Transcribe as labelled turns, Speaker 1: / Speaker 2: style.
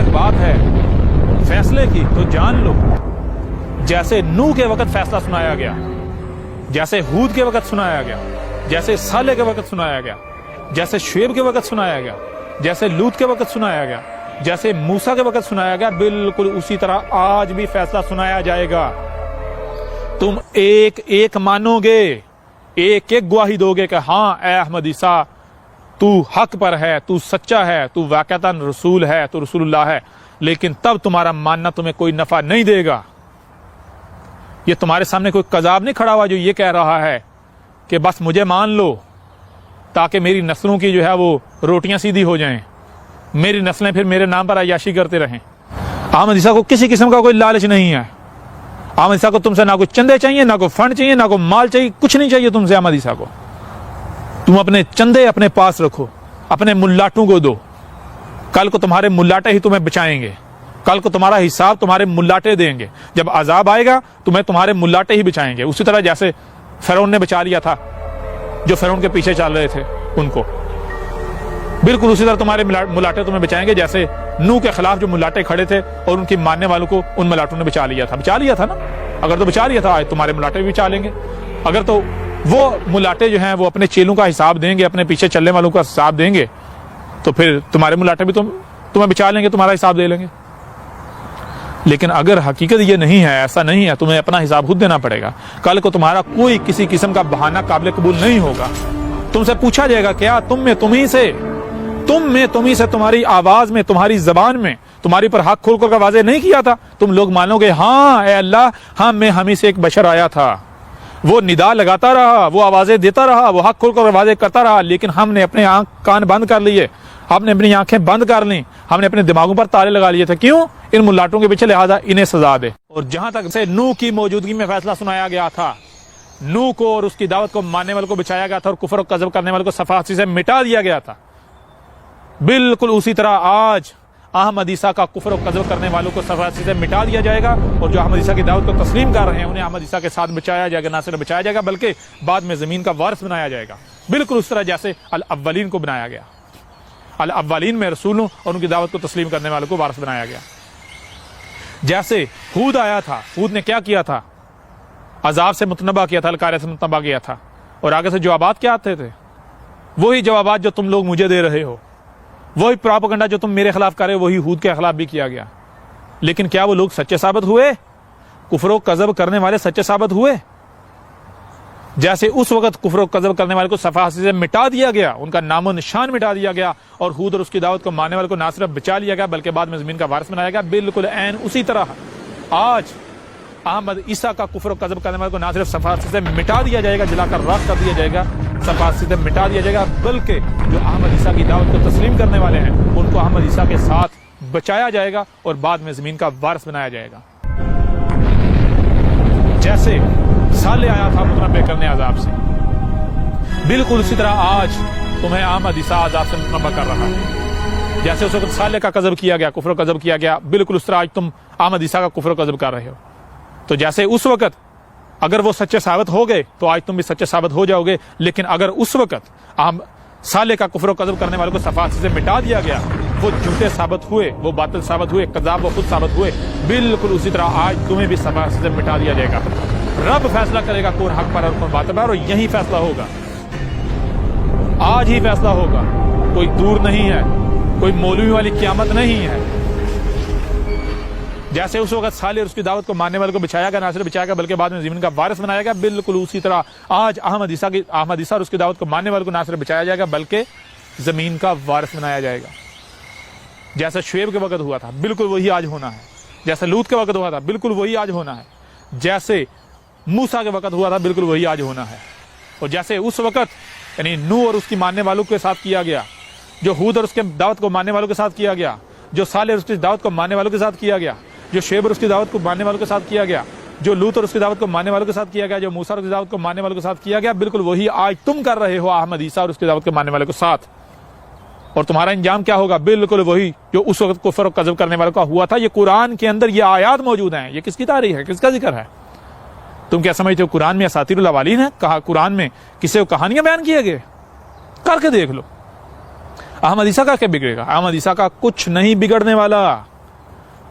Speaker 1: تک بات ہے فیصلے کی تو جان لو، جیسے نوح کے وقت فیصلہ سنایا گیا، جیسے ہود کے وقت سنایا گیا، جیسے صالح کے وقت سنایا گیا، جیسے شعیب کے وقت سنایا گیا، جیسے لوط کے وقت سنایا گیا، جیسے موسیٰ کے وقت سنایا گیا، بالکل اسی طرح آج بھی فیصلہ سنایا جائے گا۔ تم ایک ایک مانو گے، ایک ایک گواہی دو گے کہ ہاں اے احمد عیسیٰ تو حق پر ہے، تو سچا ہے، تو واقعتاً رسول ہے، تو رسول اللہ ہے، لیکن تب تمہارا ماننا تمہیں کوئی نفع نہیں دے گا۔ یہ تمہارے سامنے کوئی کذاب نہیں کھڑا ہوا جو یہ کہہ رہا ہے کہ بس مجھے مان لو تاکہ میری نسلوں کی جو ہے وہ روٹیاں سیدھی ہو جائیں، میری نسلیں پھر میرے نام پر عیاشی کرتے رہیں۔ احمد عیسیٰ کو کسی قسم کا کوئی لالچ نہیں ہے۔ احمد عیسیٰ کو تم سے نہ کوئی چندے چاہیے، نہ کوئی فنڈ چاہیے، نہ کوئی مال چاہیے، کچھ نہیں چاہیے تم سے احمد عیسیٰ کو۔ تم اپنے چندے اپنے پاس رکھو، اپنے ملاٹوں کو دو، کل کو تمہارے ملاٹے ہی تمہیں بچائیں گے، کل کو تمہارا حساب تمہارے ملاٹے دیں گے، جب عذاب آئے گا تمہیں تمہارے ملاٹے ہی بچائیں گے۔ اسی طرح جیسے فرعون نے بچا لیا تھا جو فرعون کے پیچھے چل رہے تھے ان کو، بالکل اسی طرح تمہارے ملاٹے تمہیں بچائیں گے، جیسے نوح کے خلاف جو ملاٹے کھڑے تھے اور ان کی ماننے والوں کو ان ملاٹوں نے بچا لیا تھا نا۔ اگر تو بچا لیا تھا آج تمہارے ملاٹے بھی بچا لیں گے۔ اگر تو وہ ملاٹے جو ہیں وہ اپنے چیلوں کا حساب دیں گے، اپنے پیچھے چلنے والوں کا حساب دیں گے، تو پھر تمہارے ملاٹے بھی تمہیں بچا لیں گے، تمہارا حساب دے لیں گے۔ لیکن اگر حقیقت یہ نہیں ہے، ایسا نہیں ہے، تمہیں اپنا حساب خود دینا پڑے گا۔ کل کو تمہارا کوئی کسی قسم کا بہانہ قابل قبول نہیں ہوگا۔ تم سے پوچھا جائے گا کیا تم میں تمہیں سے تمہاری آواز میں، تمہاری زبان میں تمہاری پر حق کھول کر واضح نہیں کیا تھا؟ تم لوگ مانو گے ہاں اے اللہ، ہمیں سے ایک بشر آیا تھا، وہ ندا لگاتا رہا، وہ آوازیں دیتا رہا، وہ حق کھول کر واضح کرتا رہا، لیکن ہم نے اپنے کان بند کر لیے، ہم نے اپنی آنکھیں بند کر لیں، ہم نے اپنے دماغوں پر تالے لگا لیے تھے۔ کیوں؟ ان ملاٹوں کے پیچھے، لہذا انہیں سزا دے۔ اور جہاں تک سے نوح کی موجودگی میں فیصلہ سنایا گیا تھا، نوح کو اور اس کی دعوت کو ماننے والوں کو بچایا گیا تھا اور کفر و کذب کرنے والوں کو صفحات سے مٹا دیا گیا تھا، بالکل اسی طرح آج احمد عیسیٰ کا کفر و کذب کرنے والوں کو صفحات سے مٹا دیا جائے گا، اور جو احمد عیسیٰ کی دعوت کو تسلیم کر رہے ہیں انہیں احمد عیسیٰ کے ساتھ بچایا جائے گا، نہ صرف بچایا جائے گا بلکہ بعد میں زمین کا وارث بنایا جائے گا، بالکل اس طرح جیسے الاولین کو بنایا گیا۔ الاولین میں رسولوں اور ان کی دعوت کو تسلیم کرنے والوں کو وارث بنایا گیا۔ جیسے ہود آیا تھا، ہود نے کیا کیا تھا؟ عذاب سے متنبہ کیا تھا، القارہ سے متنبہ کیا تھا، اور آگے سے جوابات کیا آتے تھے؟ وہی جوابات جو تم لوگ مجھے دے رہے ہو، وہی پراپیگنڈا جو تم میرے خلاف کرے، وہی ہود کے خلاف بھی کیا گیا۔ لیکن کیا وہ لوگ سچے ثابت ہوئے؟ کفر و کذب کرنے والے سچے ثابت ہوئے؟ جیسے اس وقت کفر و کذب کرنے والے کو صفحات سے مٹا دیا گیا، ان کا نام و نشان مٹا دیا گیا، اور ہود اور اس کی دعوت کو ماننے والے کو نہ صرف بچا لیا گیا بلکہ بعد میں زمین کا وارث بنایا گیا، بالکل عین اسی طرح آج احمد عیسیٰ کا کفر و کذب کرنے والے کو نہ صرف صفحات سے مٹا دیا جائے گا، جلا کر راکھ کر دیا جائے گا، صفحات سے مٹا دیا جائے گا، بلکہ جو احمد عیسیٰ کی دعوت کو تسلیم کرنے والے ہیں ان کو احمد عیسیٰ کے ساتھ بچایا جائے گا اور بعد میں زمین کا وارث بنایا جائے گا۔ جیسے صالح آیا تھا متنبع کرنے عذاب سے، بالکل اسی طرح آج تمہیں احمد عیسیٰ عذاب سے متنبع کر رہا ہے۔ جیسے اس وقت صالح کا کذب کیا گیا، کفر و کذب کیا گیا، بالکل اس طرح آج تم احمد عیسیٰ کا کفر و کذب کر رہے ہو۔ تو جیسے اس وقت اگر وہ سچے ثابت ہو گئے تو آج تم بھی سچے ثابت ہو جاؤ گے، لیکن اگر اس وقت صالح کا کفر و کذب کرنے والوں کو صفحات سے مٹا دیا گیا، وہ جھوٹے ثابت ہوئے، وہ باطل ثابت ہوئے، کذاب وہ خود ثابت ہوئے، بالکل اسی طرح آج تمہیں بھی صفحات سے مٹا دیا جائے گا۔ رب فیصلہ کرے گا کون حق پر اور کون باطل پر، اور یہی فیصلہ ہوگا، آج ہی فیصلہ ہوگا، کوئی دور نہیں ہے، کوئی مولوی والی قیامت نہیں ہے۔ جیسے اس وقت صالح اور اس کی دعوت کو ماننے والوں کو بچایا گیا، نہ صرف بچایا گیا بلکہ بعد میں زمین کا وارث بنایا گیا، بالکل اسی طرح آج احمد عیسیٰ اور اس کی دعوت کو ماننے والوں کو نہ صرف بچایا جائے گا بلکہ زمین کا وارث بنایا جائے گا۔ جیسے شعیب کے وقت ہوا تھا بالکل وہی آج ہونا ہے، جیسے لوط کے وقت ہوا تھا بالکل وہی آج ہونا ہے، جیسے موسیٰ کے وقت ہوا تھا بالکل وہی آج ہونا ہے، اور جیسے اس وقت یعنی نوح اور اس کی ماننے والوں کے ساتھ کیا گیا، جو ہود اور اس کے دعوت کو ماننے والوں کے ساتھ کیا گیا، جو صالح اور اس کی دعوت کو ماننے والوں کے ساتھ کیا گیا، جو شعیب اور اس کی دعوت کو ماننے والوں کے ساتھ کیا گیا، جو لوط اور اس کی دعوت کو ماننے والوں کے ساتھ کیا گیا، جو موسیٰ اور اس کی دعوت کو ماننے والوں کے ساتھ کیا گیا، بالکل وہی آج تم کر رہے ہو احمد عیسیٰ اور اس کی دعوت کو ماننے والوں کے ساتھ۔ اور تمہارا انجام کیا ہوگا؟ بالکل وہی جو اس وقت کفر و کذب کرنے والوں کا ہوا تھا۔ یہ قرآن کے اندر یہ آیات موجود ہیں، یہ کس کی تاریخ ہے، کس کا ذکر ہے؟ تم کیا سمجھتے ہو قرآن میں اساطیر الاولین ہے؟ کہا قرآن میں کسی کو کہانیاں بیان کیے گئے؟ کر کے دیکھ لو، احمد عیسیٰ کا کیا بگڑے گا؟ احمد عیسیٰ کا کچھ نہیں بگڑنے والا۔